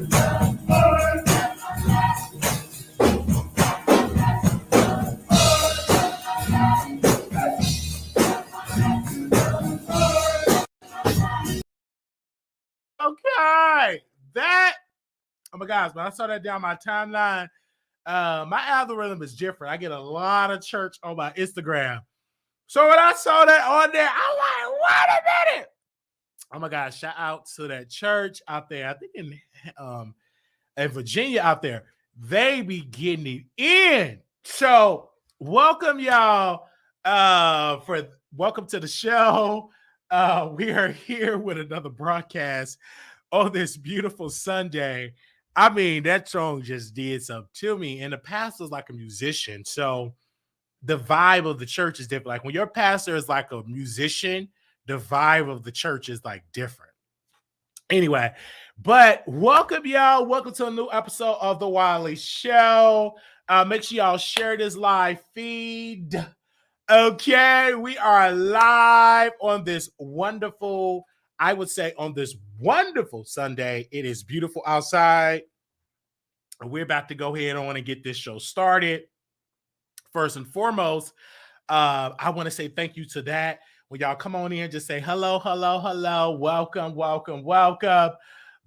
Okay, that, oh my gosh, when I saw that down my timeline, my algorithm is different. I get a lot of church on my Instagram. So when I saw that on there, I'm like, wait a minute. Oh my gosh, shout out to that church out there. I think in Virginia out there, they be getting it in. So welcome y'all welcome to the show. We are here with another broadcast on this beautiful Sunday. I mean, that song just did something to me. And the pastor's like a musician. So the vibe of the church is different. Like when your pastor is like a musician, the vibe of the church is like different. Anyway, but welcome y'all. Welcome to a new episode of the Wiley Show. Make sure y'all share this live feed. Okay, we are live on this wonderful, I would say on this wonderful Sunday. It is beautiful outside. We're about to go ahead on and get this show started. First and foremost, I want to say thank you to that. When y'all come on in, just say hello, hello, hello, welcome, welcome, welcome.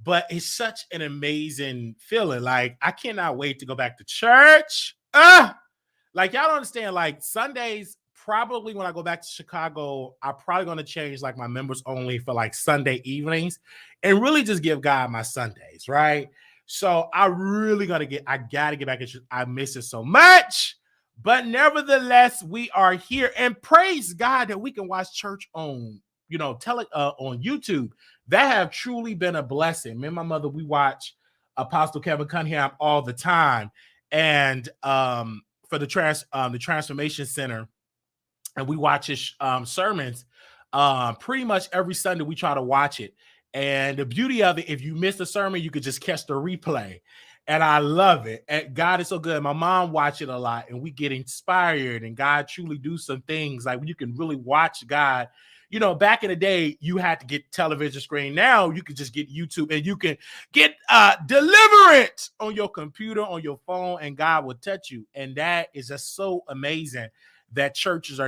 But it's such an amazing feeling. Like, I cannot wait to go back to church. Like, y'all don't understand, like, Sundays, probably when I go back to Chicago, I'm probably going to change, like, my members only for, like, Sunday evenings and really just give God my Sundays, right? So I really got to get back in church. I miss it so much. But nevertheless, we are here, and praise God that we can watch church on, on YouTube. That have truly been a blessing. Me and my mother, we watch Apostle Kevin Cunningham all the time, and for the Transformation Center, and we watch his sermons pretty much every Sunday. We try to watch it, and the beauty of it, if you miss the sermon, you could just catch the replay. And I love it. And God is so good. My mom watch it a lot, and we get inspired, and God truly do some things. Like, you can really watch God. You know, back in the day, you had to get television screen. Now you can just get YouTube, and you can get deliverance on your computer, on your phone, and God will touch you. And that is just so amazing that churches are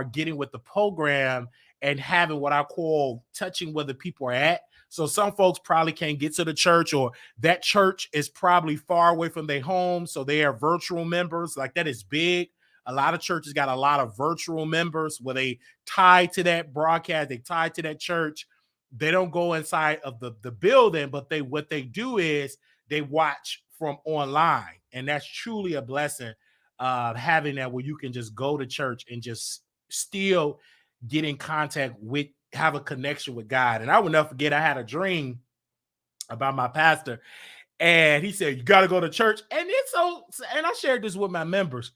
getting with the program and having what I call touching where the people are at. So some folks probably can't get to the church, or that church is probably far away from their home. So they are virtual members. Like, that is big. A lot of churches got a lot of virtual members where they tie to that broadcast. They tie to that church. They don't go inside of the building, but what they do is they watch from online. And that's truly a blessing, having that where you can just go to church and just still get in contact with, have a connection with God. And I will never forget, I had a dream about my pastor, and he said, you got to go to church. And and I shared this with my members.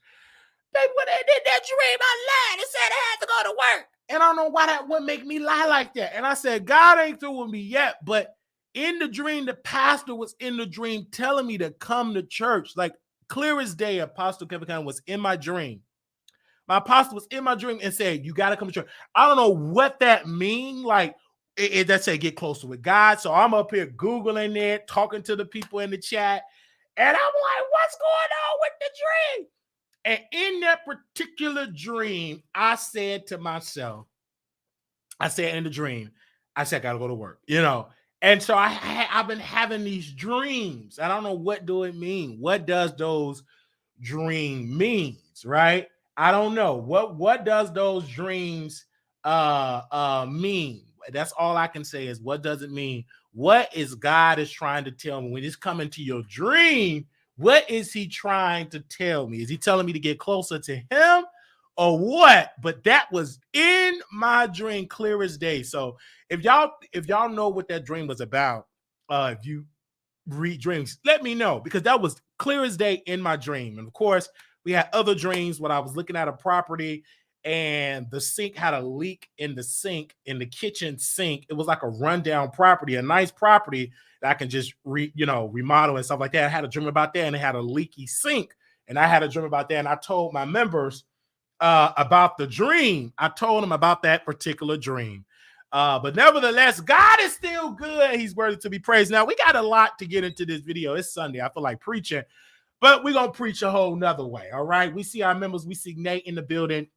Baby, when they did that dream, I lied and said I had to go to work. And I don't know why that would make me lie like that. And I said, God ain't through with me yet. But in the dream, the pastor was in the dream telling me to come to church. Like, clear as day, Apostle Kevin Cunningham was in my dream. My apostle was in my dream and said, you got to come to church. I don't know what that means. Like, that say get closer with God. So I'm up here Googling it, talking to the people in the chat. And I'm like, what's going on with the dream? And in that particular dream, I said to myself, I said in the dream, I said, I got to go to work, And so I've been having these dreams. I don't know, what do it mean? What does those dream means, right? I don't know. What does those dreams mean? That's all I can say is, what does it mean? What is God is trying to tell me when it's coming to your dream? What is he trying to tell me? Is he telling me to get closer to him or what? But that was in my dream, clear as day. So if y'all know what that dream was about, if you read dreams, let me know, because that was clear as day in my dream. And of course, we had other dreams when I was looking at a property and the sink had a leak in the kitchen sink. It was like a rundown property, a nice property that I can just remodel and stuff like that. I had a dream about that, and it had a leaky sink, and I had a dream about that. And I told my members about the dream. I told them about that particular dream. But nevertheless, God is still good. He's worthy to be praised. Now, we got a lot to get into this video. It's Sunday. I feel like preaching, but we're going to preach a whole nother way. All right. We see our members. We see Nate in the building.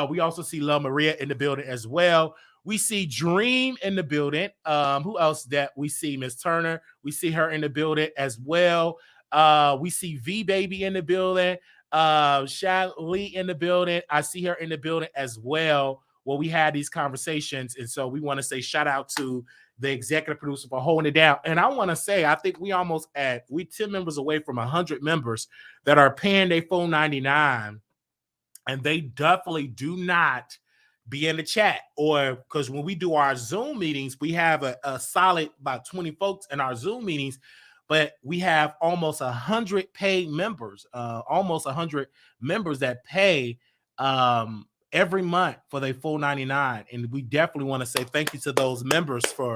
We also see Love Maria in the building as well. We see Dream in the building. Who else that we see? Miss Turner. We see her in the building as well. We see V Baby in the building. Shally in the building. I see her in the building as well. Well, we had these conversations, and so we want to say shout out to the executive producer for holding it down. And I want to say, I think we 10 members away from 100 members that are paying their full $99, and they definitely do not be in the chat, or because when we do our Zoom meetings, we have a solid about 20 folks in our Zoom meetings, but we have almost 100 paid members, almost 100 members that pay every month for their full $99. And we definitely want to say thank you to those members for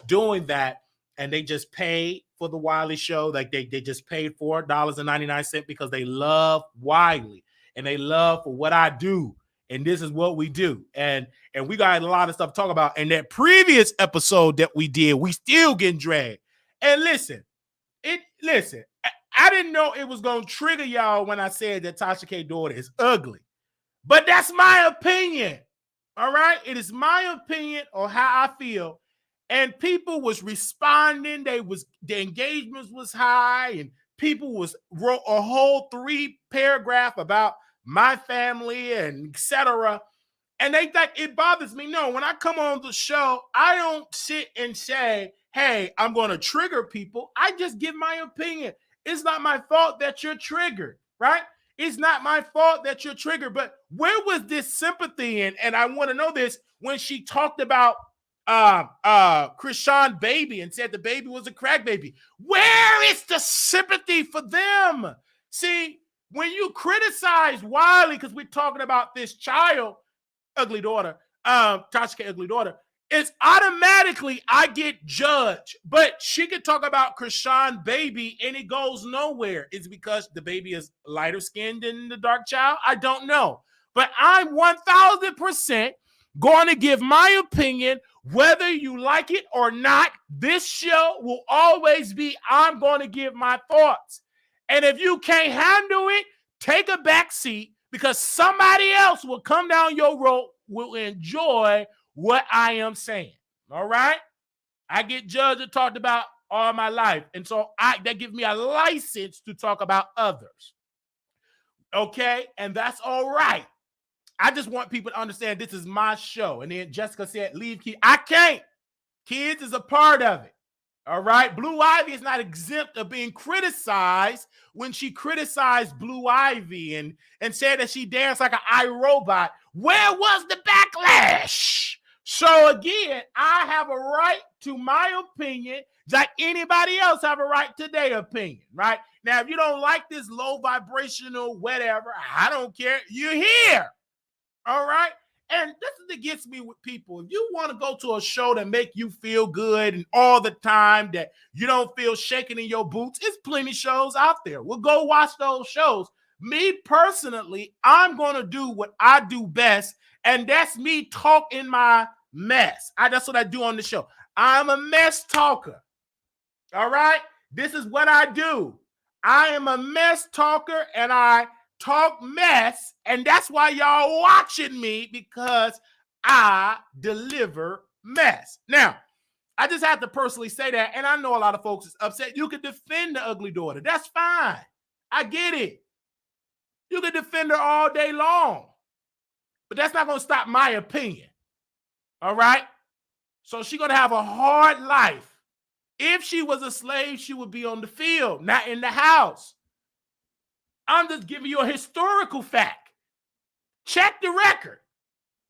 doing that. And they just paid for the Wiley Show. Like they just paid $4.99 because they love Wiley and they love for what I do. And this is what we do. And we got a lot of stuff to talk about. And that previous episode that we did, we still getting dragged. And listen, I didn't know it was going to trigger y'all when I said that Tasha K daughter is ugly. But that's my opinion. All right. It is my opinion on how I feel. And people was responding. The engagements was high, and people wrote a whole 3-paragraph about my family and etc. And they think it bothers me. No, when I come on the show, I don't sit and say, hey, I'm going to trigger people. I just give my opinion. It's not my fault that you're triggered, right? It's not my fault that you're triggered. But where was this sympathy in? And I want to know this when she talked about Krishan baby and said the baby was a crack baby. Where is the sympathy for them? See, when you criticize Wiley, because we're talking about this child, ugly daughter, Tasha K ugly daughter, it's automatically I get judged. But she could talk about Krishan baby and it goes nowhere. It's because the baby is lighter skinned than the dark child. I don't know. But I'm 1000% going to give my opinion, whether you like it or not. This show will always be, I'm going to give my thoughts. And if you can't handle it, take a back seat, because somebody else will come down your road, will enjoy what I am saying. All right? I get judged and talked about all my life. And so that gives me a license to talk about others. Okay? And that's all right. I just want people to understand this is my show. And then Jessica said, leave kids. I can't. Kids is a part of it. All right? Blue Ivy is not exempt of being criticized when she criticized Blue Ivy and said that she danced like an iRobot. Where was the backlash? So again, I have a right to my opinion, like anybody else have a right to their opinion, right? Now, if you don't like this low vibrational whatever, I don't care. You're here. All right? And this is what gets me with people. If you want to go to a show that make you feel good and all the time that you don't feel shaking in your boots, it's plenty shows out there. We'll go watch those shows. Me personally, I'm going to do what I do best, and that's me talking my mess. That's what I do on the show. I'm a mess talker. All right? This is what I do. I am a mess talker, and I talk mess, and that's why y'all watching me, because I deliver mess. Now, I just have to personally say that, and I know a lot of folks is upset. You can defend the ugly daughter. That's fine. I get it. You can defend her all day long, but that's not going to stop my opinion. All right? So she's going to have a hard life. If she was a slave, she would be on the field, not in the house. I'm just giving you a historical fact. Check the record.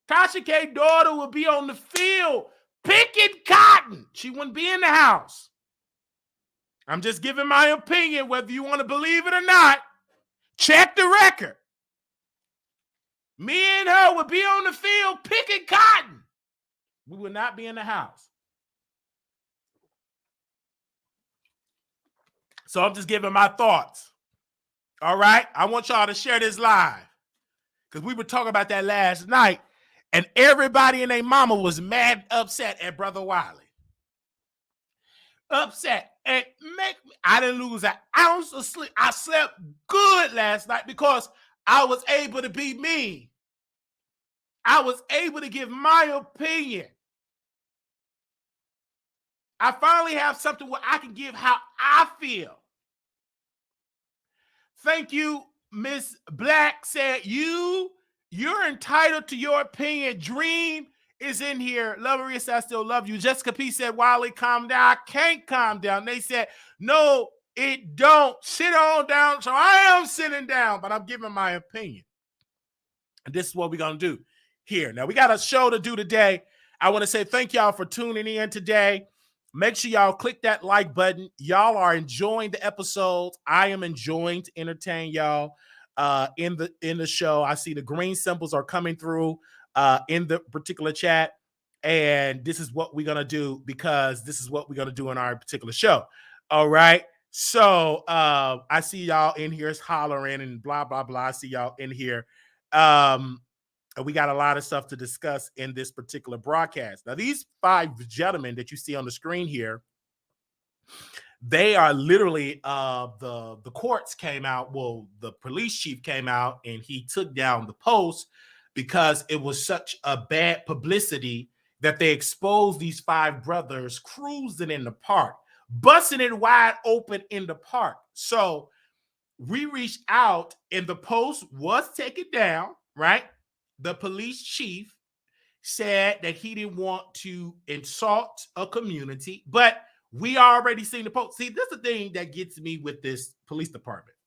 Tasha K's daughter would be on the field picking cotton. She wouldn't be in the house. I'm just giving my opinion, whether you want to believe it or not. Check the record. Me and her would be on the field picking cotton. We would not be in the house. So I'm just giving my thoughts. All right? I want y'all to share this live, because we were talking about that last night, And everybody and their mama was mad, upset at Brother Wiley. Upset. And I didn't lose an ounce of sleep. I slept good last night because I was able to be me. I was able to give my opinion. I finally have something where I can give how I feel. Thank you, Miss Black said, you're entitled to your opinion. Dream is in here. Love Maria said, I still love you. Jessica P said, Wiley, calm down. I can't calm down. They said, no, it don't. Sit on down. So I am sitting down, but I'm giving my opinion. And this is what we're going to do here. Now, we got a show to do today. I want to say thank y'all for tuning in today. Make sure y'all click that like button. Y'all are enjoying the episodes. I am enjoying to entertain y'all in the show. I see the green symbols are coming through in the particular chat. And this is what we're going to do because this is what we're going to do in our particular show. All right. So I see y'all in here hollering and blah, blah, blah. I see y'all in here. We got a lot of stuff to discuss in this particular broadcast. Now, these 5 gentlemen that you see on the screen here, they are literally the courts came out. Well, the police chief came out and he took down the post because it was such a bad publicity that they exposed these 5 brothers cruising in the park, busting it wide open in the park. So we reached out and the post was taken down, right? The police chief said that he didn't want to insult a community, but we already seen the post. See, this is the thing that gets me with this police department.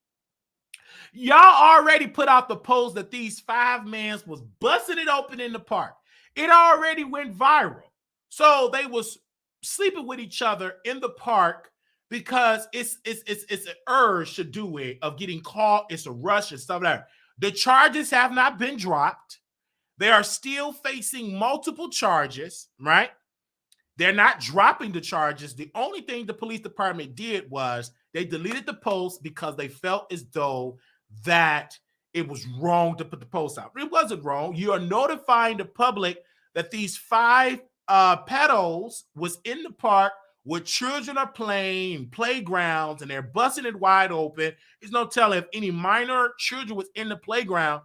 Y'all already put out the post that these 5 men was busting it open in the park. It already went viral. So they was sleeping with each other in the park because it's an urge to do it, of getting caught. It's a rush and stuff like that. The charges have not been dropped. They are still facing multiple charges, right? They're not dropping the charges. The only thing the police department did was they deleted the post because they felt as though that it was wrong to put the post out. It wasn't wrong. You are notifying the public that these 5 pedos was in the park where children are playing, playgrounds, and they're busting it wide open. There's no telling if any minor children was in the playground.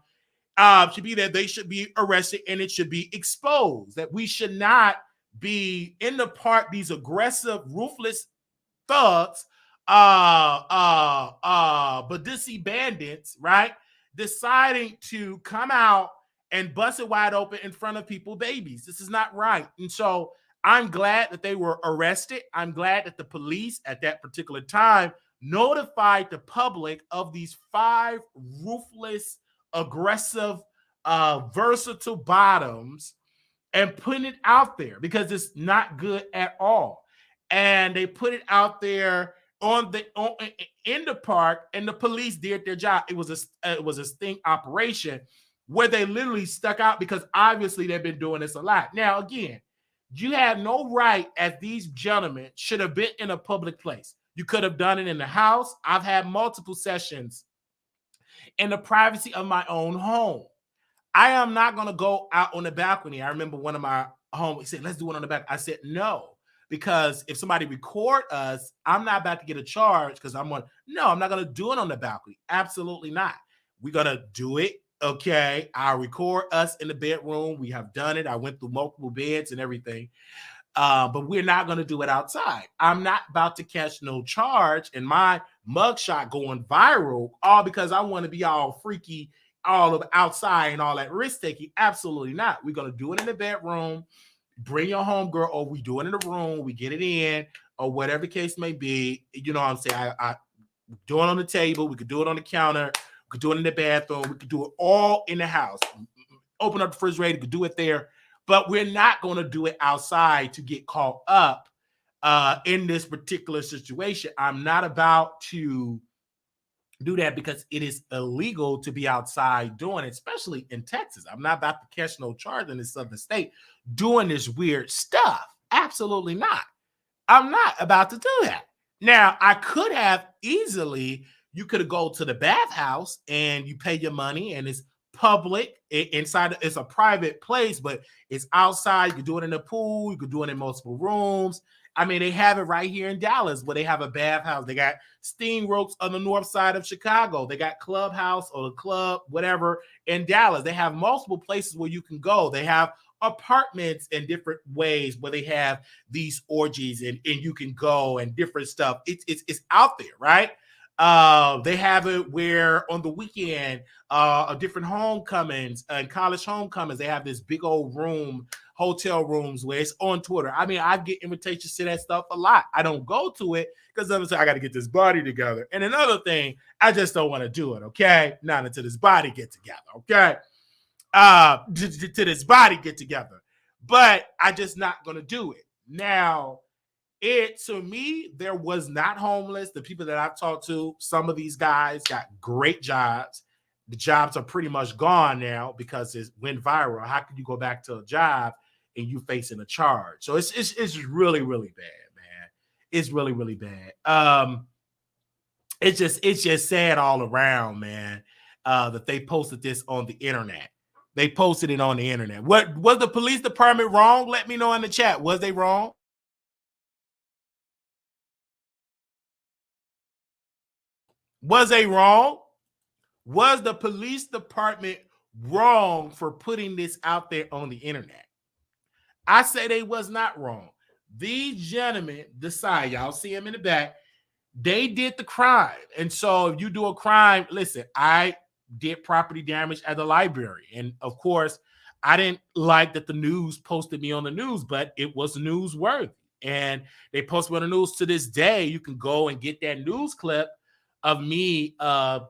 Should be that they should be arrested and it should be exposed. That we should not be in the park, these aggressive, ruthless thugs, Badissi bandits, right? Deciding to come out and bust it wide open in front of people, babies. This is not right. And so I'm glad that they were arrested. I'm glad that the police at that particular time notified the public of these 5 ruthless, aggressive, versatile bottoms and putting it out there because it's not good at all. And they put it out there in the park, and the police did their job. It was a sting operation where they literally stuck out because obviously they've been doing this a lot. Now, again, you had no right, as these gentlemen should have been in a public place. You could have done it in the house. I've had multiple sessions in the privacy of my own home. I am not going to go out on the balcony. I remember one of my homies said, let's do it on the back. I said, no, because if somebody record us, I'm not about to get a charge because I'm not going to do it on the balcony. Absolutely not. We're going to do it. Okay. I'll record us in the bedroom. We have done it. I went through multiple beds and everything. But we're not going to do it outside. I'm not about to catch no charge and my mugshot going viral all because I want to be all freaky, all of outside and all that risk taking. Absolutely not. We're going to do it in the bedroom. Bring your homegirl, or we do it in the room. We get it in, or whatever the case may be. You know what I'm saying? I do it on the table. We could do it on the counter. We could do it in the bathroom. We could do it all in the house. Open up the refrigerator. We could do it there. But we're not going to do it outside to get caught up in this particular situation. I'm not about to do that because it is illegal to be outside doing it, especially in Texas. I'm not about to catch no charge in this southern state doing this weird stuff. Absolutely not. I'm not about to do that. Now, I could have easily, you could have go to the bathhouse and you pay your money and it's public. Inside, it's a private place, but it's outside. You can do it in the pool. You can do it in multiple rooms. I mean, they have it right here in Dallas, where they have a bathhouse. They got steam ropes on the north side of Chicago. They got Clubhouse or the club, whatever, in Dallas. They have multiple places where you can go. They have apartments in different ways where they have these orgies and you can go and different stuff. It's out there, right? They have it where on the weekend, different homecomings and college homecomings, they have this big old room, hotel rooms where it's on Twitter. I mean, I get invitations to that stuff a lot. I don't go to it because I'm saying I got to get this body together. And another thing, I just don't want to do it. Okay, not until this body get together. Okay, to this body get together, but I just not gonna do it now. To me, there was not homeless. The people that I've talked to, some of these guys got great jobs. The jobs are pretty much gone now because it went viral. How can you go back to a job and you facing a charge? So it's really, really bad, man. It's really, really bad. It's just sad all around, man. That they posted this on the internet. They posted it on the internet. What was the police department wrong? Let me know in the chat. Was they wrong? Was they wrong? Was the police department wrong for putting this out there on the internet? I say they was not wrong. These gentlemen decide, y'all see them in the back, they did the crime. And so if you do a crime, listen, I did property damage at the library. And of course, I didn't like that the news posted me on the news, but it was newsworthy. And they posted me on the news. To this day, you can go and get that news clip of me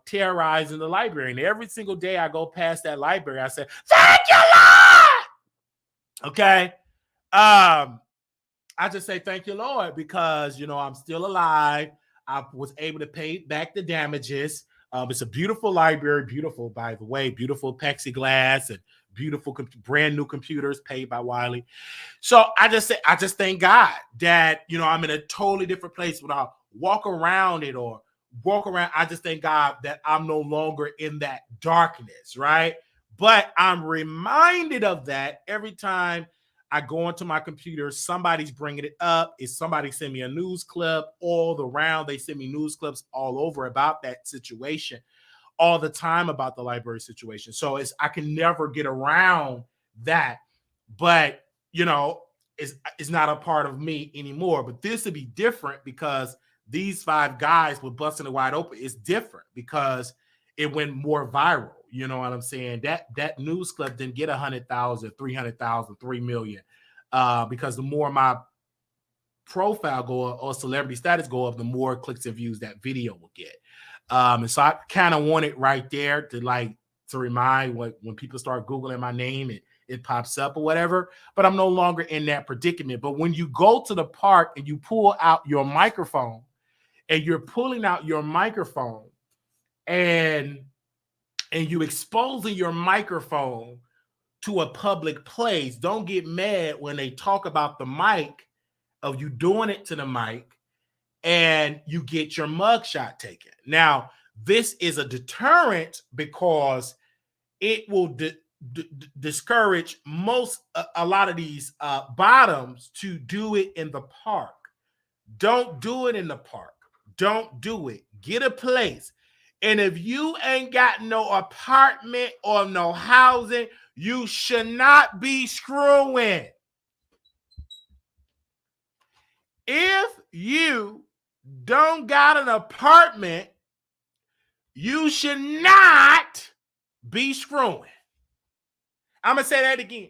terrorizing the library. And every single day I go past that library, I say, thank you, Lord. Okay. I just say thank you, Lord, because, you know, I'm still alive. I was able to pay back the damages. It's a beautiful library, beautiful, by the way, beautiful plexiglass and beautiful brand new computers paid by Wiley. So I just thank God that, you know, I'm in a totally different place when I walk around it or walk around. I just thank God that I'm no longer in that darkness, right? But I'm reminded of that every time I go into my computer, somebody's bringing it up. Is somebody send me a news clip all around? They send me news clips all over about that situation all the time, about the library situation. So I can never get around that. But, you know, it's not a part of me anymore. But this would be different because these 5 guys were busting it wide open. It's different because it went more viral. You know what I'm saying? That news clip didn't get 100,000, 300,000, 3 million, because the more my profile go up or celebrity status go up, the more clicks and views that video will get. And so I kind of want it right there to remind when people start Googling my name, it pops up or whatever. But I'm no longer in that predicament. But when you go to the park and you pull out your microphone and you're pulling out your microphone and you exposing your microphone to a public place, don't get mad when they talk about the mic of you doing it to the mic and you get your mugshot taken. Now, this is a deterrent because it will discourage a lot of these bottoms to do it in the park. Don't do it in the park. Don't do it. Get a place. And if you ain't got no apartment or no housing, you should not be screwing. If you don't got an apartment, you should not be screwing. I'm going to say that again.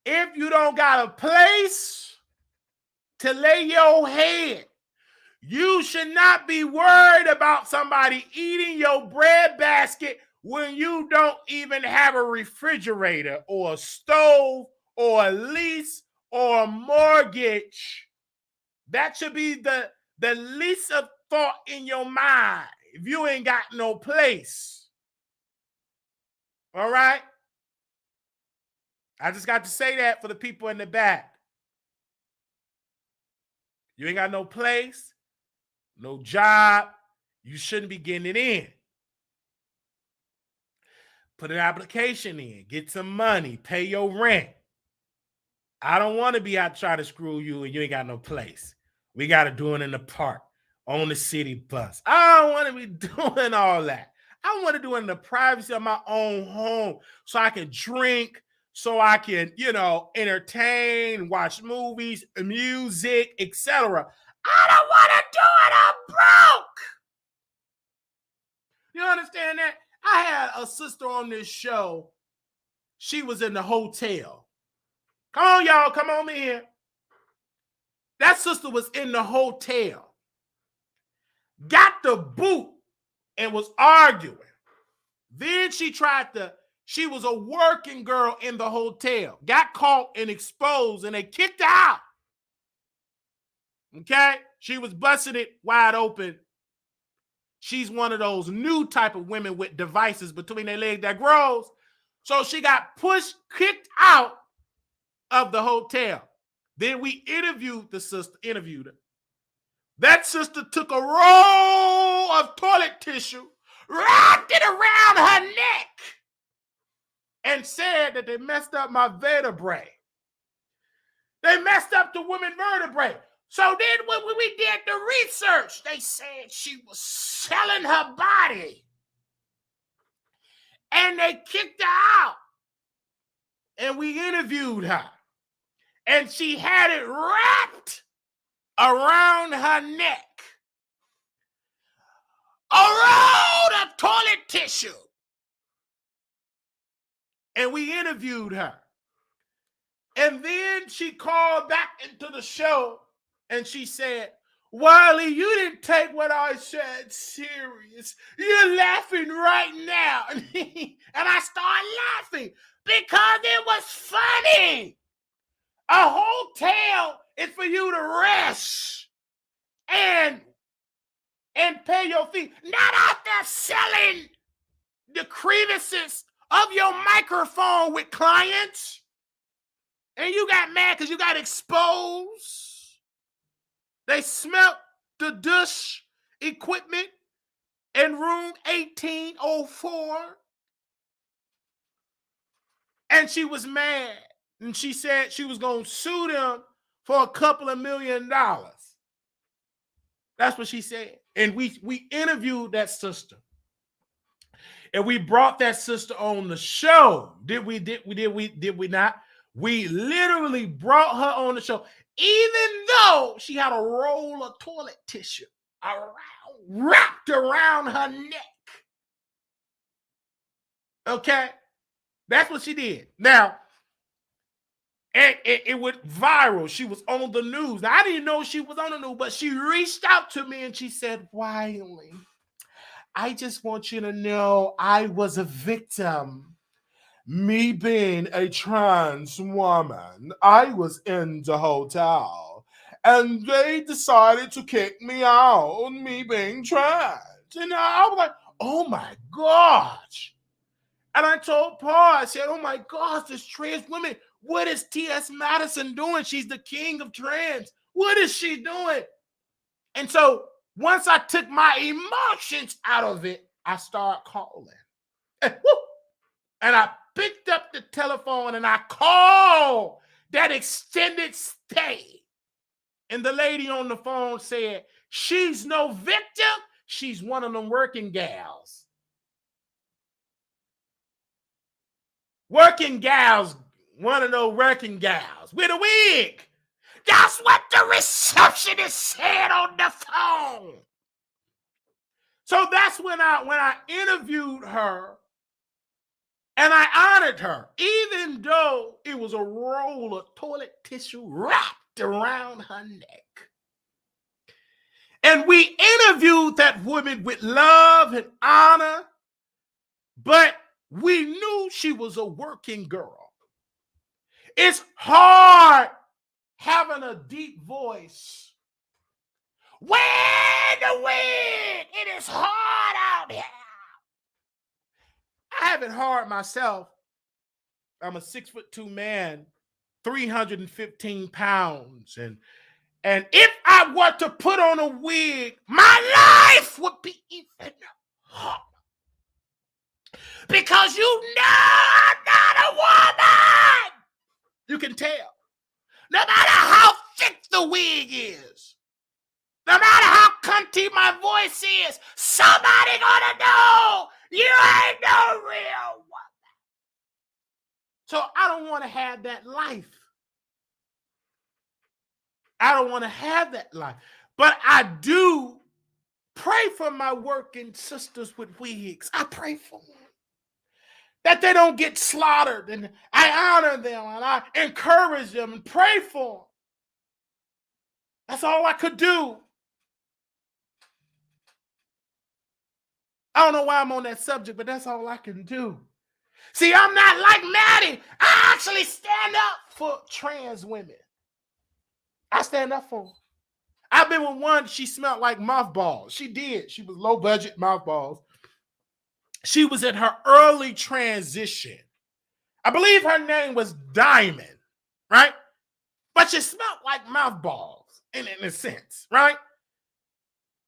If you don't got a place to lay your head, you should not be worried about somebody eating your bread basket when you don't even have a refrigerator or a stove or a lease or a mortgage. That should be the least of thought in your mind if you ain't got no place. All right? I just got to say that for the people in the back. You ain't got no place, no job, you shouldn't be getting it in. put an application in, get some money, pay your rent. I don't want to be out trying to screw you and you ain't got no place. We got to do it in the park, on the city bus. I don't want to be doing all that. I want to do it in the privacy of my own home so I can drink, so I can, entertain, watch movies, music, etc. I don't want to do it. I'm broke. You understand that? I had a sister on this show. She was in the hotel. Come on, y'all. Come on in. That sister was in the hotel. Got the boot and was arguing. Then she was a working girl in the hotel. Got caught and exposed and they kicked her out. Okay? She was busting it wide open. She's one of those new type of women with devices between their legs that grows. So she got kicked out of the hotel. Then we interviewed her. That sister took a roll of toilet tissue, wrapped it around her neck, and said that they messed up my vertebrae. They messed up the woman vertebrae. So then when we did the research, they said she was selling her body. And they kicked her out. And we interviewed her. And she had it wrapped around her neck. A roll of toilet tissue. And we interviewed her. And then she called back into the show and she said, Wiley, you didn't take what I said serious. You're laughing right now. And I started laughing because it was funny. A hotel is for you to rest and pay your fee. Not out there selling the crevices of your microphone with clients. And you got mad because you got exposed. They smelt the douche equipment in room 1804. And she was mad. And she said she was going to sue them for a couple of $1 million. That's what she said. And we interviewed that sister. And we brought that sister on the show. Did we not? We literally brought her on the show, even though she had a roll of toilet tissue wrapped around her neck. Okay? That's what she did. Now, and it went viral. She was on the news. Now, I didn't know she was on the news, but she reached out to me and she said, Wiley, I just want you to know I was a victim. Me being a trans woman, I was in the hotel and they decided to kick me out, me being trans. And I was like, oh my gosh. And I told Paul, I said, oh my gosh, this trans woman, what is T.S. Madison doing? She's the king of trans. What is she doing? And so once I took my emotions out of it, I started calling. And I picked up the telephone and I called that extended stay. And the lady on the phone said, she's no victim. She's one of them working gals. Working gals, one of those working gals with a wig. That's what the receptionist said on the phone. So that's when I interviewed her. And I honored her, even though it was a roll of toilet tissue wrapped around her neck. And we interviewed that woman with love and honor, but we knew she was a working girl. It's hard having a deep voice. Wear the wig. It is hard out here. I have it hard myself. I'm a 6'2" man, 315 pounds. And if I were to put on a wig, my life would be even harder. Because because you know I'm not a woman. You can tell. No matter how thick the wig is, no matter how cunty my voice is, somebody gonna know you ain't no real woman. So I don't want to have that life. I don't want to have that life. But I do pray for my working sisters with wigs. I pray for them, that they don't get slaughtered, and I honor them and I encourage them and pray for them. That's all I could do. I don't know why I'm on that subject, but that's all I can do. See, I'm not like Maddie. I actually stand up for trans women. I stand up for them. I've been with one, she smelled like mothballs. She did. She was low budget mothballs. She was in her early transition. I believe her name was Diamond, right? But she smelled like mothballs in a sense, right?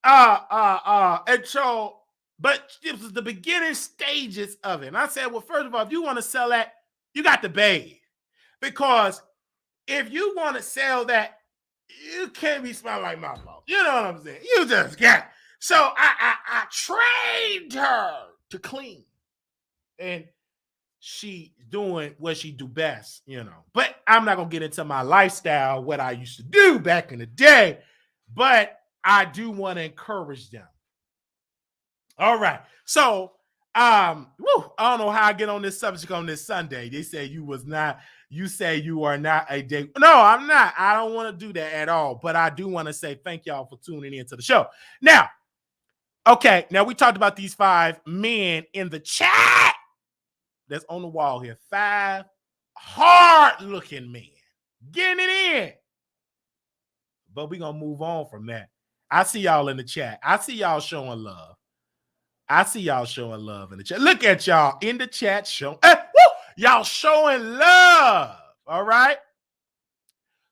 And so, but it was the beginning stages of it. And I said, well, first of all, if you want to sell that, you got to bathe. Because if you want to sell that, you can't be smelling like mothballs. You know what I'm saying? You just got it. So I trained her to clean. And she doing what she do best, you know. But I'm not going to get into my lifestyle, what I used to do back in the day. But I do want to encourage them. All right. So, I don't know how I get on this subject on this Sunday. They say you say you are not a date. No, I'm not. I don't want to do that at all. But I do want to say thank y'all for tuning in to the show. Now, okay. Now we talked about these 5 men in the chat that's on the wall here. 5 hard-looking men getting it in. But we're going to move on from that. I see y'all in the chat. I see y'all showing love. I see y'all showing love in the chat. Look at y'all in the chat showing. Y'all showing love. All right.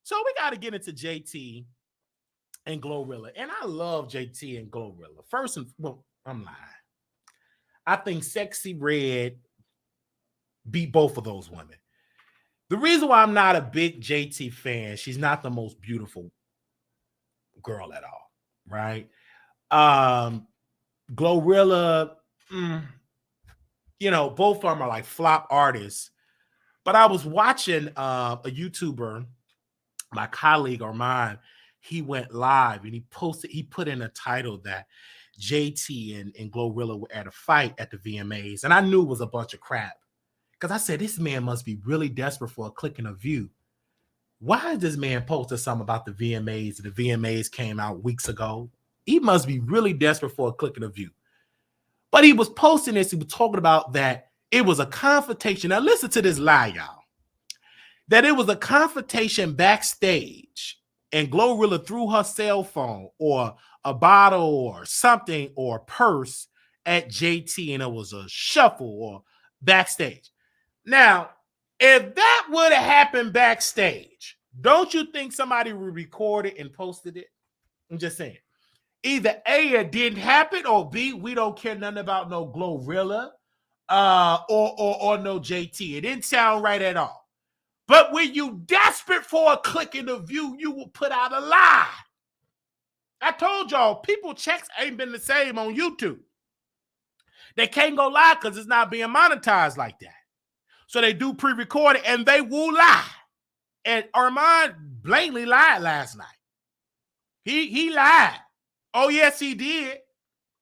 So we got to get into JT and Glorilla. And I love JT and Glorilla. First, I'm lying. I think Sexy Red beat both of those women. The reason why I'm not a big JT fan, she's not the most beautiful girl at all. Right. Glorilla, you know, both of them are like flop artists. But I was watching a YouTuber, my colleague or mine, he went live and he put in a title that JT and Glorilla were at a fight at the VMAs. And I knew it was a bunch of crap. Because I said, this man must be really desperate for a click and a view. Why is this man posted something about the VMAs? The VMAs came out weeks ago. He must be really desperate for a click and a view. But he was posting this. He was talking about that it was a confrontation. Now listen to this lie, y'all. That it was a confrontation backstage and Glorilla threw her cell phone or a bottle or something or purse at JT and it was a shuffle or backstage. Now, if that would have happened backstage, don't you think somebody would record it and posted it? I'm just saying. Either A, it didn't happen, or B, we don't care nothing about no Glorilla or no JT. It didn't sound right at all. But when you desperate for a click in the view, you will put out a lie. I told y'all, people checks ain't been the same on YouTube. They can't go live because it's not being monetized like that. So they do pre-recorded and they will lie. And Armand blatantly lied last night. He lied. Oh, yes, he did.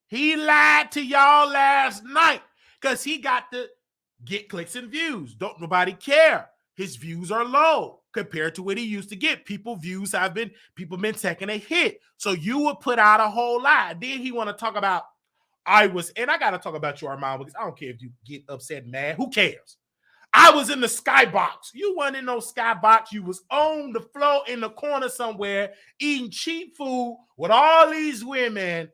He lied to y'all last night because he got to get clicks and views. Don't nobody care. His views are low compared to what he used to get. People been taking a hit. So you would put out a whole lie. Then he want to talk about and I got to talk about you, Armand, because I don't care if you get upset and mad. Who cares? I was in the skybox. You weren't in no skybox. You was on the floor in the corner somewhere eating cheap food with all these women.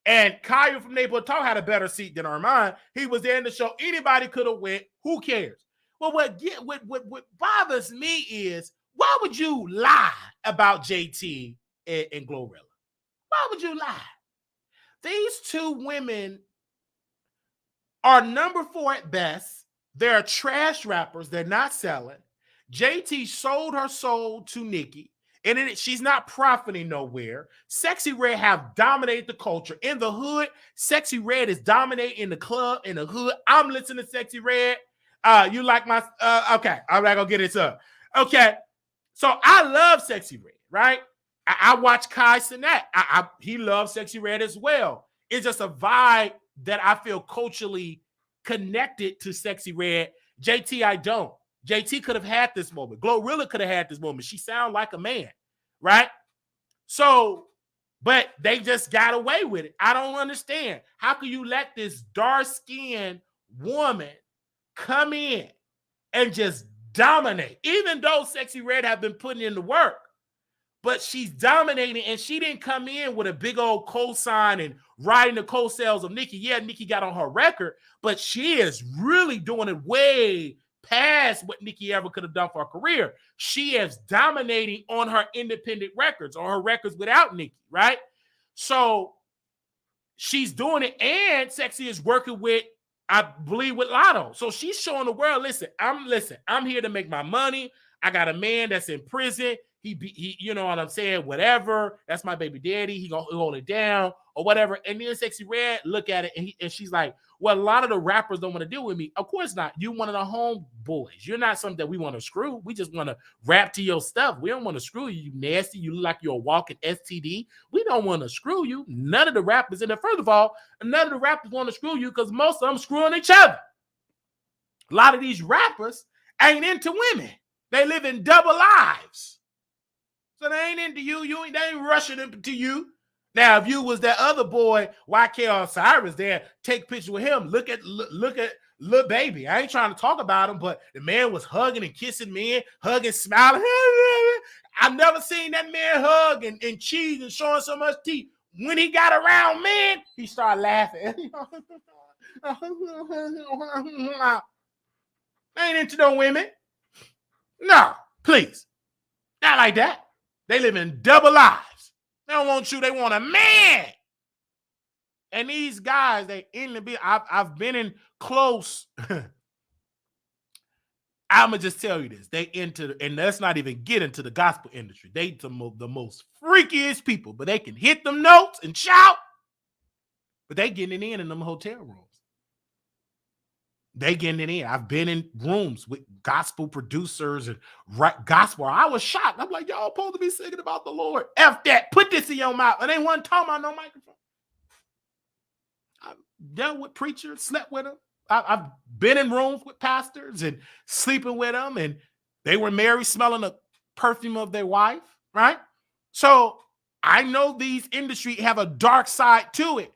And Kyle from Neighborhood Talk had a better seat than Armand. He was there in the show. Anybody could have went. Who cares? Well, what bothers me is, why would you lie about JT and Glorilla? Why would you lie? These two women are number 4 at best. They're trash rappers. They're not selling. JT sold her soul to Nicki, and she's not profiting nowhere. Sexy Red have dominated the culture. In the hood, Sexy Red is dominating the club in the hood. I'm listening to Sexy Red. You like my okay, I'm not gonna get it up. Okay, so I love Sexy Red, right? I watch Kai Cenat. He loves Sexy Red as well. It's just a vibe that I feel culturally connected to Sexy Red. JT, I don't. JT could have had this moment. Glorilla could have had this moment. She sounds like a man, right? So, but they just got away with it. I don't understand. How can you let this dark-skinned woman come in and just dominate? Even though Sexy Red have been putting in the work, but she's dominating, and she didn't come in with a big old cosign and riding the coattails of Nicki. Yeah, Nicki got on her record, but she is really doing it way past what Nicki ever could have done for her career. She is dominating on her independent records, or her records without Nicki, right? So she's doing it, and Sexy is working with, I believe, with Lotto. So she's showing the world, listen, I'm here to make my money. I got a man that's in prison. He you know what I'm saying? Whatever. That's my baby daddy. He gonna hold it down or whatever. And then Sexy Red look at it, and she's like, well, a lot of the rappers don't want to deal with me. Of course not. You one of the homeboys. You're not something that we want to screw. We just want to rap to your stuff. We don't want to screw you. You nasty. You look like you're a walking STD. We don't want to screw you. None of the rappers in there. First of all, none of the rappers want to screw you because most of them screwing each other. A lot of these rappers ain't into women. They live in double lives. So they ain't into you. They ain't rushing into you. Now, if you was that other boy, YK Osiris there, take pictures with him. Look at Lil Baby. I ain't trying to talk about him, but the man was hugging and kissing men, hugging, smiling. I've never seen that man hug and cheese and showing so much teeth. When he got around men, he started laughing. I ain't into no women. No, please. Not like that. They live in double lives. They don't want you. They want a man. And these guys, they in the bit. I've been in close. I'ma just tell you this. They into, and let's not even get into the gospel industry. They the most freakiest people, but they can hit them notes and shout. But they getting it in them hotel rooms. They getting it in. I've been in rooms with gospel producers and gospel. I was shocked. I'm like, y'all supposed to be singing about the Lord. F that. Put this in your mouth. And they wasn't talking about no microphone. I've dealt with preachers, slept with them. I've been in rooms with pastors and sleeping with them, and they were married, smelling the perfume of their wife, right? So I know these industries have a dark side to it.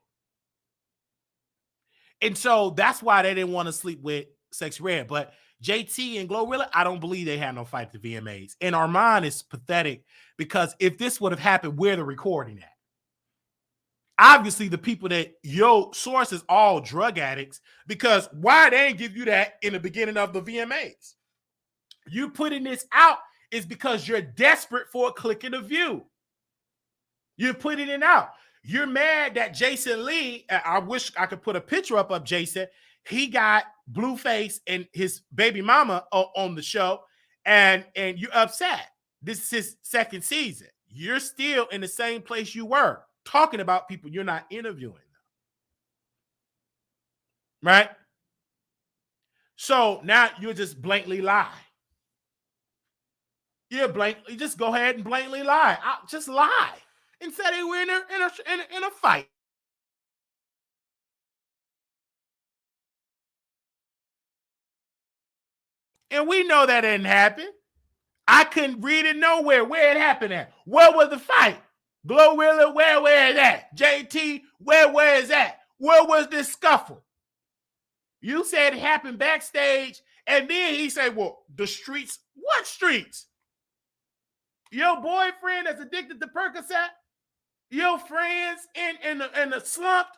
And so that's why they didn't want to sleep with Sexy Red. But JT and Glorilla, I don't believe they had no fight at the VMAs. And Armand is pathetic because if this would have happened, where the recording at? Obviously, the people that source is all drug addicts, because why they ain't give you that in the beginning of the VMAs? You putting this out is because you're desperate for a click and a view. You're putting it out. You're mad that Jason Lee, I wish I could put a picture up of Jason. He got Blueface and his baby mama on the show, and you're upset. This is his second season. You're still in the same place you were, talking about people you're not interviewing them. Right? So now you'll just blatantly lie. You just go ahead and blatantly lie. Just lie. And said they were in a fight. And we know that didn't happen. I couldn't read it nowhere where it happened at. Where was the fight? Glorilla, where is that? JT, where is that? Where was this scuffle? You said it happened backstage, and then he said, well, the streets. What streets? Your boyfriend that's addicted to Percocet? Your friends in the slump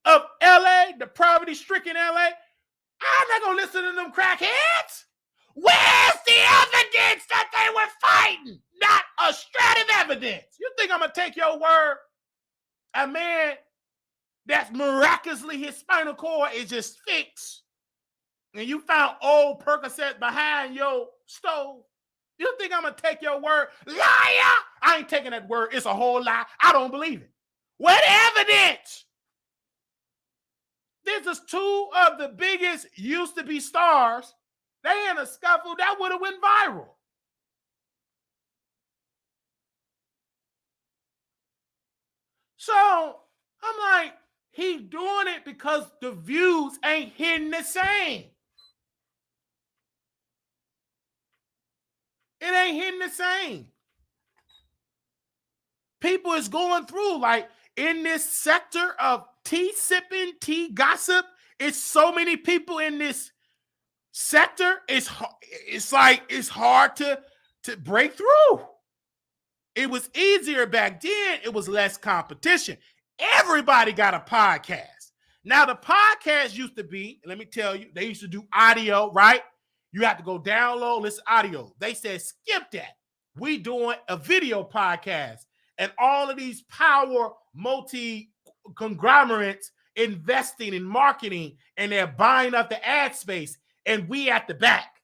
of LA, the poverty-stricken LA? I'm not gonna listen to them crackheads. Where's the evidence that they were fighting? Not a shred of evidence. You think I'm gonna take your word? A man that's miraculously his spinal cord is just fixed, and you found old Percocet behind your stove, you think I'm going to take your word? Liar! I ain't taking that word. It's a whole lie. I don't believe it. What evidence? This is two of the biggest used to be stars. They in a scuffle that would have went viral. So I'm like, he doing it because the views ain't hitting the same. It ain't hitting the same. People is going through, like, in this sector of tea sipping, tea gossip, it's so many people in this sector. It's like it's hard to break through. It was easier back then. It was less competition. Everybody got a podcast. Now, the podcast used to be, let me tell you, they used to do audio, right? You have to go download, listen to audio. They said, skip that. We doing a video podcast. And all of these power multi-conglomerates investing in marketing, and they're buying up the ad space, and we at the back.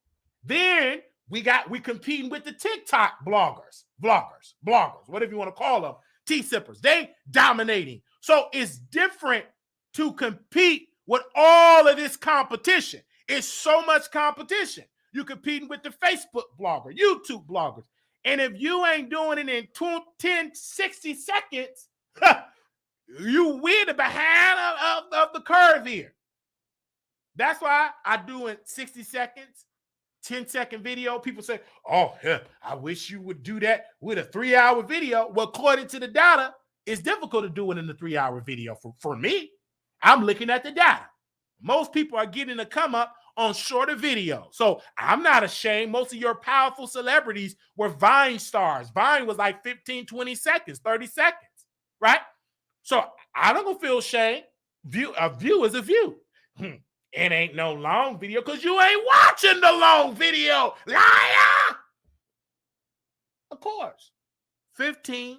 Then we competing with the TikTok bloggers, whatever you want to call them, tea sippers. They dominating. So it's different to compete with all of this competition. It's so much competition. You're competing with the Facebook blogger, YouTube bloggers. And if you ain't doing it in 10, 60 seconds, you we're the behind of the curve here. That's why I do in 60 seconds, 10-second video. People say, oh, yeah, I wish you would do that with a 3-hour video. Well, according to the data, it's difficult to do it in the 3-hour video. For me, I'm looking at the data. Most people are getting a come up on shorter video. So I'm not ashamed. Most of your powerful celebrities were Vine stars. Vine was like 15, 20 seconds, 30 seconds, right? So I don't gonna feel shame. A view is a view. It ain't no long video because you ain't watching the long video. Liar! Of course. 15.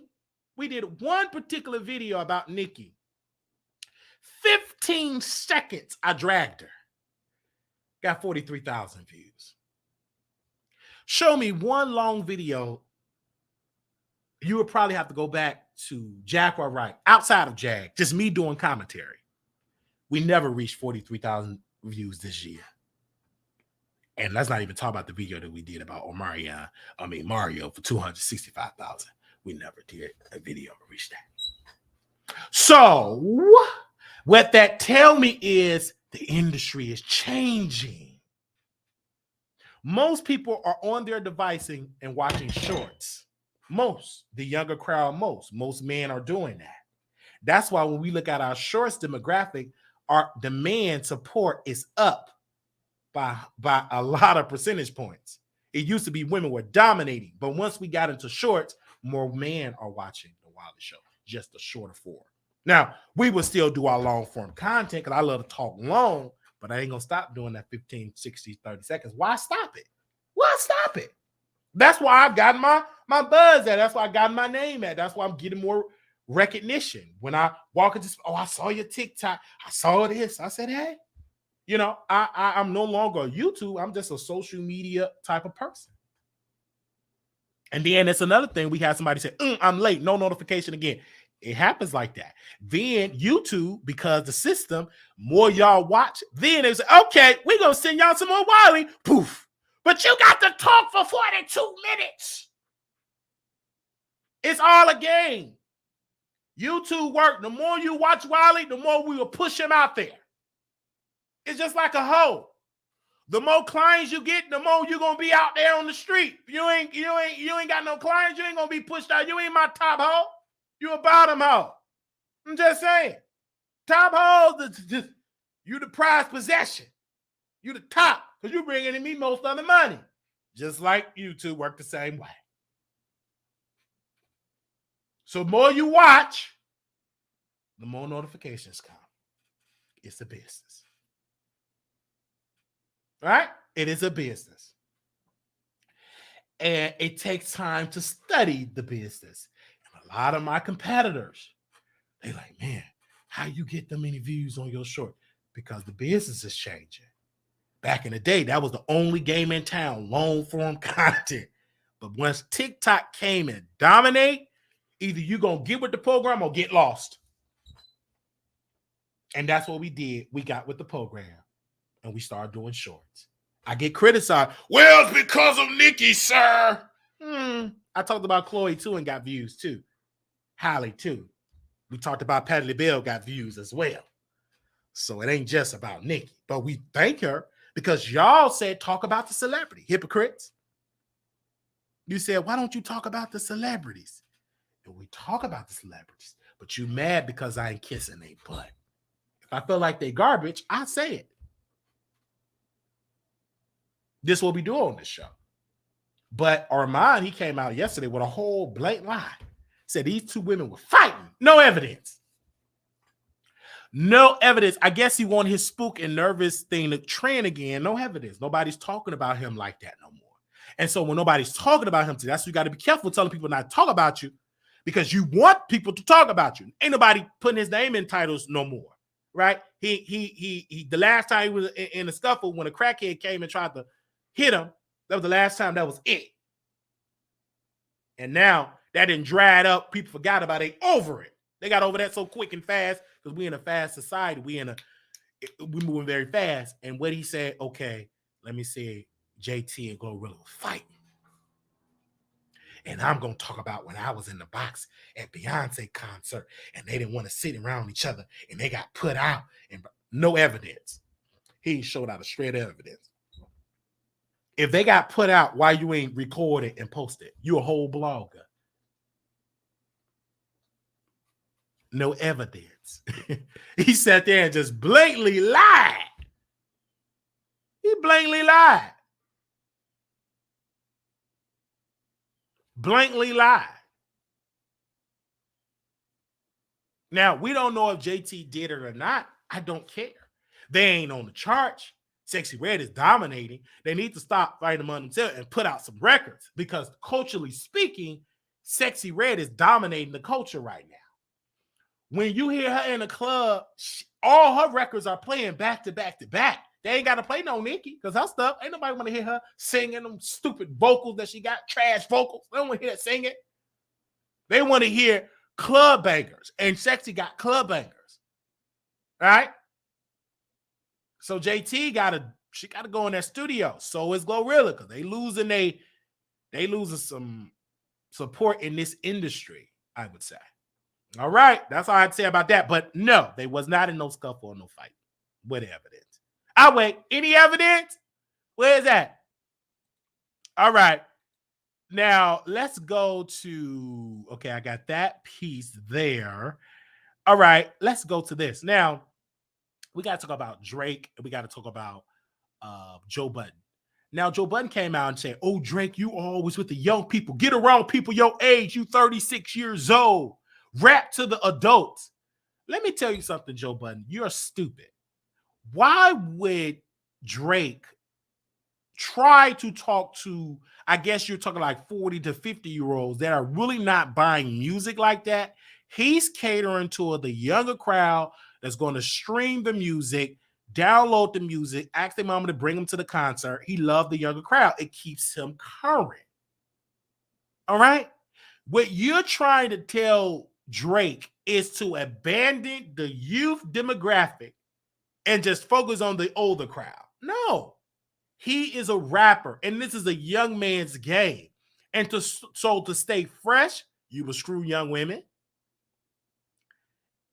We did one particular video about Nikki. 15 seconds I dragged her. Got 43,000 views. Show me one long video. You would probably have to go back to Jack or Right, outside of Jag, just me doing commentary. We never reached 43,000 views this year. And let's not even talk about the video that we did about Mario for 265,000. We never did a video to reach that. So what that tell me is the industry is changing. Most people are on their device and watching shorts. The younger crowd, most men are doing that. That's why when we look at our shorts demographic, our demand support is up by a lot of percentage points. It used to be women were dominating, but once we got into shorts, more men are watching the Wiley Show, just a shorter form. Now, we will still do our long form content because I love to talk long, but I ain't going to stop doing that 15, 60, 30 seconds. Why stop it? Why stop it? That's why I've gotten my buzz at. That's why I got my name at. That's why I'm getting more recognition. When I walk into, I saw your TikTok. I saw this. I said, hey, I'm no longer a YouTube. I'm just a social media type of person. And then it's another thing. We had somebody say, I'm late. No notification again. It happens like that. Then YouTube, because the system, more y'all watch, then it's okay, we're going to send y'all some more Wiley. Poof. But you got to talk for 42 minutes. It's all a game. YouTube work. The more you watch Wiley, the more we will push him out there. It's just like a hoe. The more clients you get, the more you're gonna be out there on the street. You ain't got no clients, you ain't gonna be pushed out. You ain't my top hoe. You a bottom hoe. I'm just saying. Top hoes, you the prized possession. You the top, because you bringing in me most of the money. Just like YouTube work the same way. So the more you watch, the more notifications come. It's a business. Right? It is a business. And it takes time to study the business. And a lot of my competitors, they like, man, How you get that many views on your short? Because the business is changing. Back in the day, that was the only game in town, long form content. But once TikTok came and dominate, either you're going to get with the program or get lost. And that's what we did. We got with the program and we started doing shorts. I get criticized. Well, it's because of Nikki, sir. I talked about Chloe too and got views too. Holly too. We talked about Patty LaBelle, got views as well. So it ain't just about Nikki. But we thank her because y'all said talk about the celebrity. Hypocrites. You said, why don't you talk about the celebrities? And we talk about the celebrities. But you mad because I ain't kissing their butt. If I feel like they garbage, I say it. This is what we do on this show. But Armand, he came out yesterday with a whole blatant lie. Said these two women were fighting. No evidence. No evidence. I guess he wanted his spook and nervous thing to trend again. No evidence. Nobody's talking about him like that no more. And so when nobody's talking about him today, that's why you got to be careful telling people not to talk about you because you want people to talk about you. Ain't nobody putting his name in titles no more, right? He the last time he was in a scuffle when a crackhead came and tried to hit him, that was the last time. That was it. And now that didn't dry it up. People forgot about it. Over it. They got over that so quick and fast because we in a fast society. We moving very fast. And what he said, okay, let me see. JT and Glorilla fighting. And I'm going to talk about when I was in the box at Beyonce concert and they didn't want to sit around each other and they got put out and no evidence. He showed out a straight evidence. If they got put out, why you ain't recorded and posted? You a whole blogger. No evidence. He sat there and just blatantly lied. He blatantly lied. Blankly lied. Now, we don't know if JT did it or not. I don't care. They ain't on the charts. Sexy Red is dominating. They need to stop fighting among themselves and put out some records because culturally speaking, Sexy Red is dominating the culture right now. When you hear her in a club, all her records are playing back to back to back. They ain't got to play no Nikki because her stuff, ain't nobody want to hear her singing them stupid vocals that she got, trash vocals. They don't want to hear her singing. They want to hear club bangers, and Sexy got club bangers. All right? So JT she gotta go in that studio. So is Glorilla because they losing some support in this industry, I would say. All right, that's all I'd say about that. But no, they was not in no scuffle or no fight with evidence. I'll wait. Any evidence? Where is that? All right. Now, let's go to, okay, I got that piece there. All right, let's go to this. Now, we got to talk about Drake, and we got to talk about Joe Budden. Now, Joe Budden came out and said, oh, Drake, you always with the young people. Get around people your age. You 36 years old. Rap to the adults. Let me tell you something, Joe Budden. You're stupid. Why would Drake try to talk to, I guess you're talking like 40 to 50-year-olds that are really not buying music like that? He's catering to the younger crowd that's going to stream the music, download the music, ask their mama to bring him to the concert. He loved the younger crowd. It keeps him current. All right? What you're trying to tell Drake is to abandon the youth demographic and just focus on the older crowd. No. He is a rapper, and this is a young man's game. And to stay fresh, you will screw young women,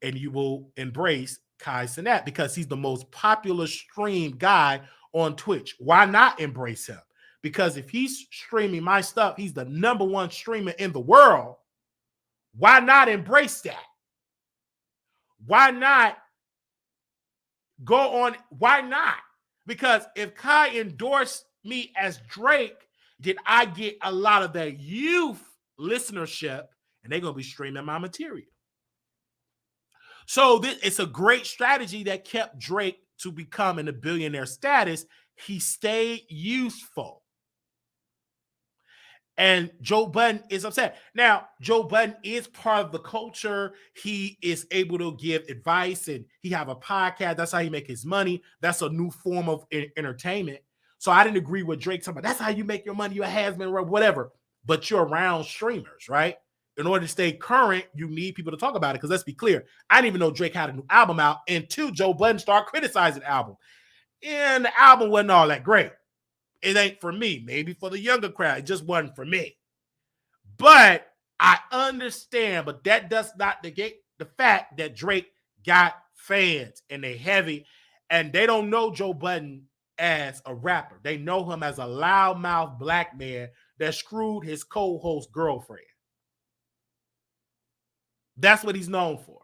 and you will embrace Kai Cenat because he's the most popular streamed guy on Twitch. Why not embrace him? Because if he's streaming my stuff, he's the #1 streamer in the world. Why not embrace that? Why not go on? Why not? Because if Kai endorsed me as Drake, then I get a lot of that youth listenership, and they're going to be streaming my material. So it's a great strategy that kept Drake to become in a billionaire status. He stayed youthful. And Joe Budden is upset. Now, Joe Budden is part of the culture. He is able to give advice and he have a podcast. That's how he make his money. That's a new form of entertainment. So I didn't agree with Drake talking about that's how you make your money. You're a has-been, whatever. But you're around streamers, right? In order to stay current, you need people to talk about it. Because let's be clear, I didn't even know Drake had a new album out until Joe Budden started criticizing the album. And the album wasn't all that great. It ain't for me. Maybe for the younger crowd. It just wasn't for me. But I understand, but that does not negate the fact that Drake got fans and they heavy, and they don't know Joe Budden as a rapper. They know him as a loudmouth black man that screwed his co-host girlfriend. That's what he's known for.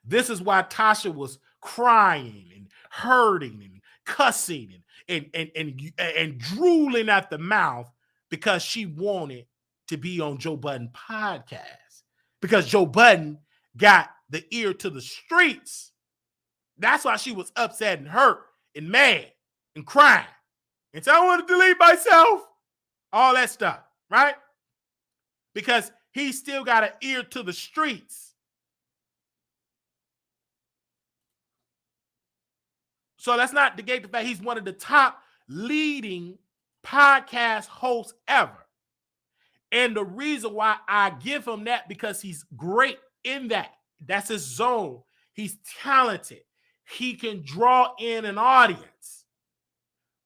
This is why Tasha was crying and hurting and cussing and drooling at the mouth because she wanted to be on Joe Budden podcast because Joe Budden got the ear to the streets. That's why she was upset and hurt and mad and crying and said, I want to delete myself. All that stuff, right? Because he still got an ear to the streets. So let's not negate the fact he's one of the top leading podcast hosts ever. And the reason why I give him that because he's great in that. That's his zone. He's talented. He can draw in an audience.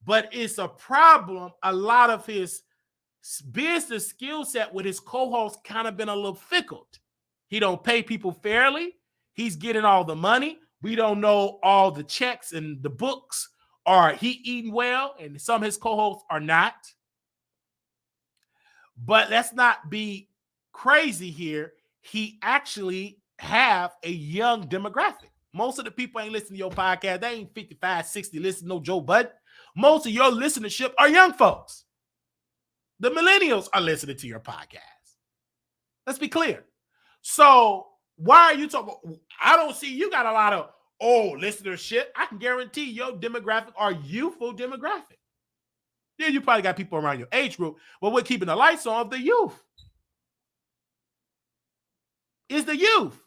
But it's a problem. A lot of his business skill set with his co-host kind of been a little fickle. He don't pay people fairly. He's getting all the money. We don't know all the checks and the books. Are he eating well? And some of his co-hosts are not. But let's not be crazy here. He actually have a young demographic. Most of the people ain't listening to your podcast. They ain't 55, 60 listening to no Joe Budden. Most of your listenership are young folks. The millennials are listening to your podcast. Let's be clear. So why are you talking? I don't see you got a lot of listenership. I can guarantee your demographic are youthful demographic. Yeah, you probably got people around your age group, but we're keeping the lights on the youth. Is the youth.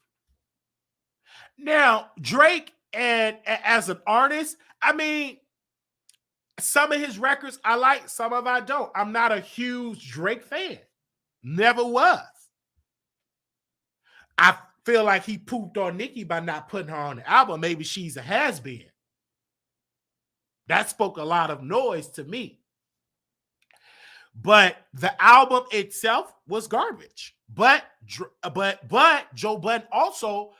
Now, Drake and as an artist, I mean, some of his records I like, some of I don't. I'm not a huge Drake fan. Never was. I feel like he pooped on Nicki by not putting her on the album. Maybe she's a has-been. That spoke a lot of noise to me. But the album itself was garbage. But Joe Budden also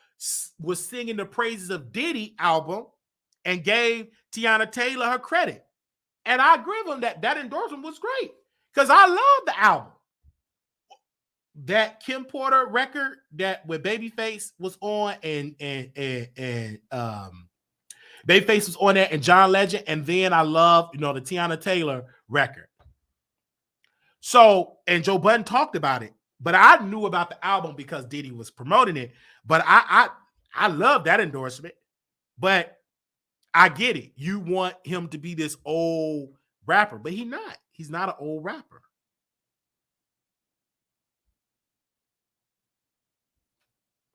was singing the praises of Diddy album and gave Tiana Taylor her credit. And I agree with him that endorsement was great because I love the album. That Kim Porter record that with Babyface was on and Babyface was on that and John Legend, and then I love the Tiana Taylor record. So and Joe Budden talked about it, but I knew about the album because Diddy was promoting it. But I love that endorsement. But I get it. You want him to be this old rapper, but he's not. He's not an old rapper.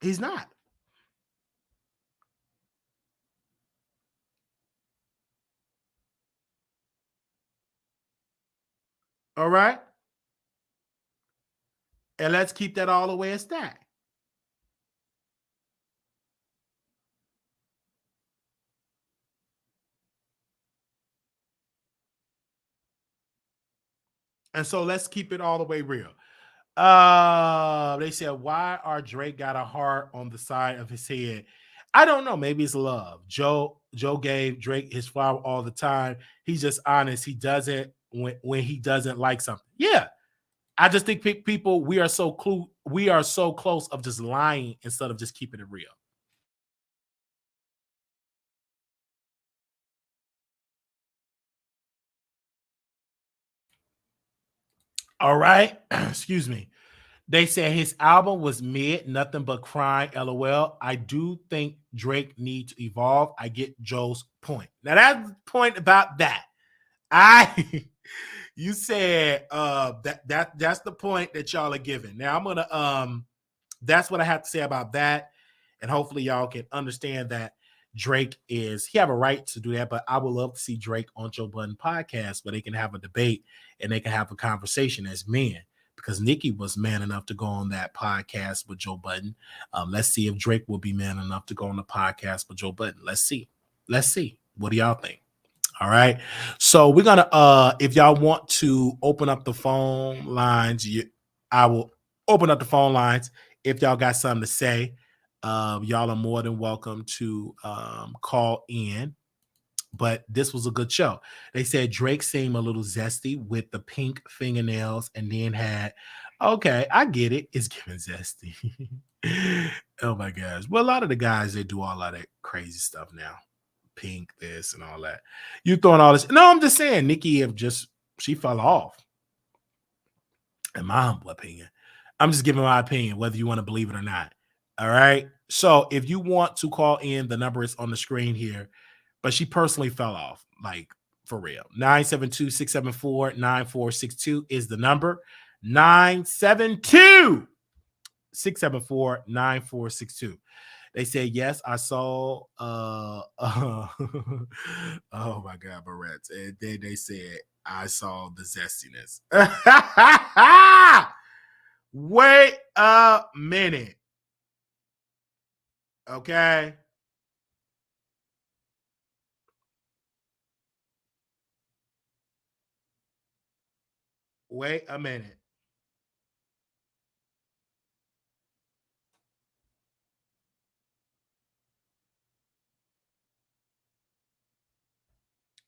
He's not. All right. And let's keep that all the way a stack. And so let's keep it all the way real. They said, why are Drake got a heart on the side of his head? I don't know. Maybe it's love. Joe gave Drake his flower all the time. He's just honest. He doesn't when he doesn't like something. Yeah. I just think people, we are so close of just lying instead of just keeping it real. All right. Excuse me. They said his album was mid, nothing but crying, LOL. I do think Drake needs to evolve. I get Joe's point. Now, that's the point about that. You said that's the point that y'all are giving. Now I'm gonna that's what I have to say about that. And hopefully y'all can understand that Drake he have a right to do that, but I would love to see Drake on Joe Budden podcast where they can have a debate and they can have a conversation as men, because Nicki was man enough to go on that podcast with Joe Budden. Let's see if Drake will be man enough to go on the podcast with Joe Budden. Let's see. What do y'all think? All right. So we're gonna if y'all want to open up the phone lines, I will open up the phone lines. If y'all got something to say, y'all are more than welcome to call in. But this was a good show. They said Drake seemed a little zesty with the pink fingernails, and then had, okay, I get it. It's giving zesty. Oh my gosh. Well, a lot of the guys, they do all of that crazy stuff now. Pink, this and all that. You throwing all this. No, I'm just saying, Nicki she fell off. In my humble opinion. I'm just giving my opinion, whether you want to believe it or not. All right. So if you want to call in, the number is on the screen here. But she personally fell off, like for real. 972-674-9462 is the number. 972-674-9462. They say, yes, I saw. Oh my God, Barrettes. And then they said, I saw the zestiness. Wait a minute. Okay. Wait a minute.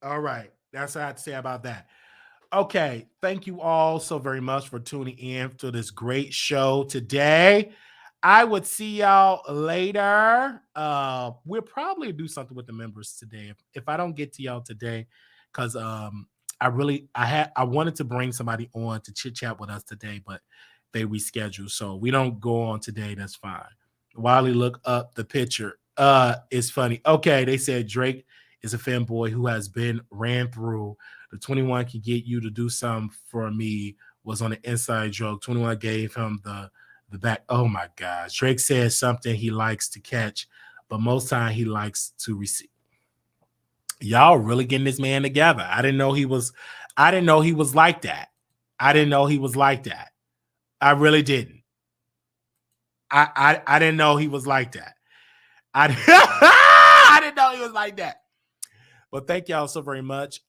All right. That's what I have to say about that. Okay. Thank you all so very much for tuning in to this great show today. I would see y'all later. We'll probably do something with the members today. If I don't get to y'all today, because I wanted to bring somebody on to chit chat with us today, but they rescheduled. So we don't go on today. That's fine. Wiley, look up the picture. It's funny. Okay, they said Drake is a fanboy who has been ran through. The 21 can get you to do something for me was on the inside joke. 21 gave him the back. Oh my gosh. Drake says something he likes to catch, but most time he likes to receive. Y'all really getting this man together. I didn't know he was like that. I didn't know he was like that. I really didn't. I didn't know he was like that. I didn't know he was like that. But thank y'all so very much.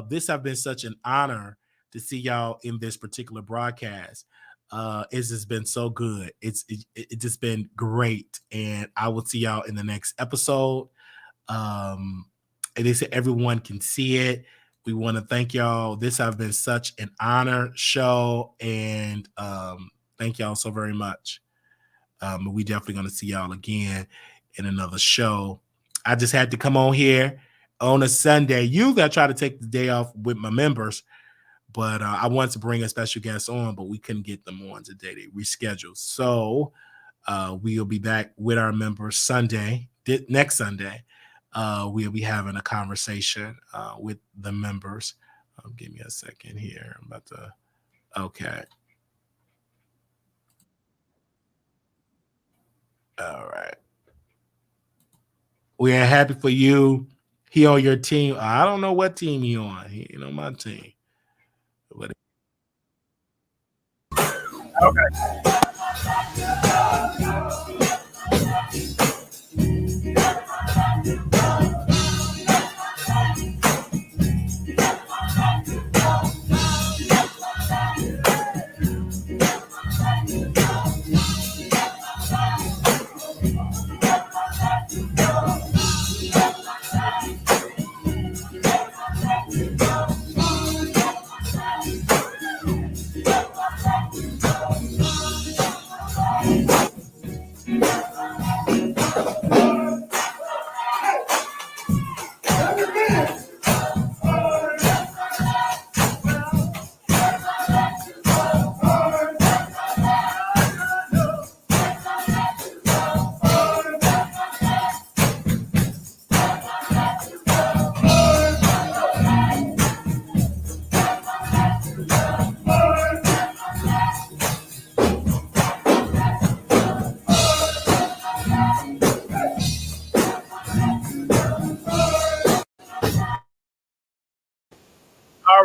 This has been such an honor to see y'all in this particular broadcast. It's just been so good. It's just been great. And I will see y'all in the next episode. And they said everyone can see it. We want to thank y'all. This has been such an honor show. And thank y'all so very much. We definitely going to see y'all again in another show. I just had to come on here on a Sunday. Usually I try to take the day off with my members, but I wanted to bring a special guest on, but we couldn't get them on today. They rescheduled. So we'll be back with our members Sunday, next Sunday. We'll be having a conversation with the members. Give me a second here. I'm about to, okay. All right. We are happy for you. He on your team. I don't know what team he on. He ain't on my team. But okay.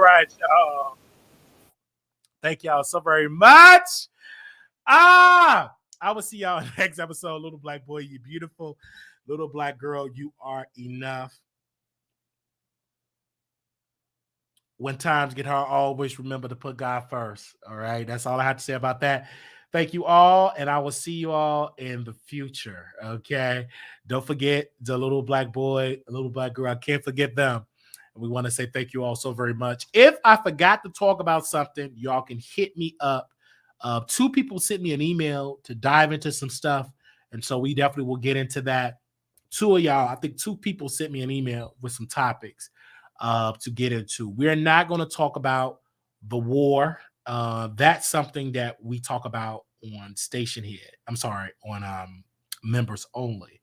right, y'all. Thank y'all so very much. I will see y'all in the next episode. Little black boy, you beautiful. Little black girl, you are enough. When times get hard, always remember to put God first. All right. That's all I have to say about that. Thank you all. And I will see you all in the future. Okay. Don't forget the little black boy, little black girl. I can't forget them. And we want to say thank you all so very much. If I forgot to talk about something, y'all can hit me up. 2 people sent me an email to dive into some stuff. And so we definitely will get into that. 2 of y'all, I think 2 people sent me an email with some topics to get into. We're not going to talk about the war. That's something that we talk about on Station Head. I'm sorry, on members only,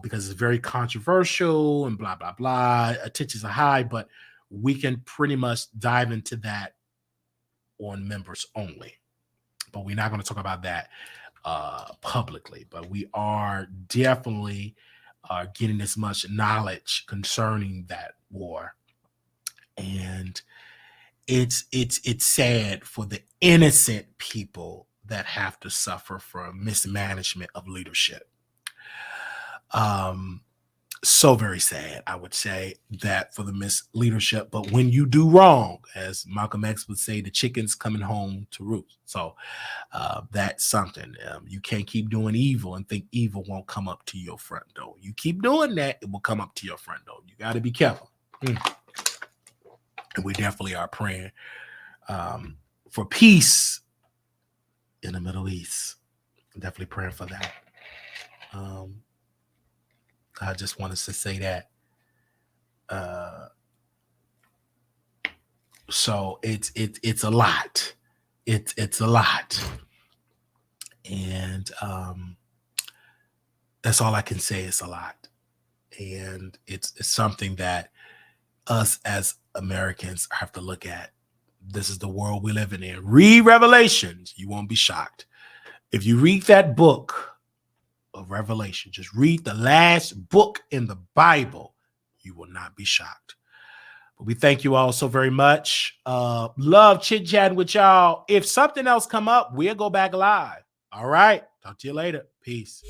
because it's very controversial and blah, blah, blah. Attentions are high, but we can pretty much dive into that on members only. But we're not going to talk about that publicly. But we are definitely getting as much knowledge concerning that war. And it's sad for the innocent people that have to suffer from mismanagement of leadership. So very sad, I would say, that for the misleadership. But when you do wrong, as Malcolm X would say, the chicken's coming home to roost. So that's something. You can't keep doing evil and think evil won't come up to your front door. You keep doing that, it will come up to your front door. You got to be careful. And we definitely are praying for peace in the Middle East. Definitely praying for that. I just wanted to say that. So it's a lot. It's a lot. And that's all I can say. It's a lot. And it's something that us as Americans have to look at. This is the world we live in. Read Revelations. You won't be shocked. If you read that book of Revelation, just read the last book in the Bible, you will not be shocked. But we thank you all so very much. Love chit-chatting with y'all. If something else come up, we'll go back live. All right. Talk to you later. Peace.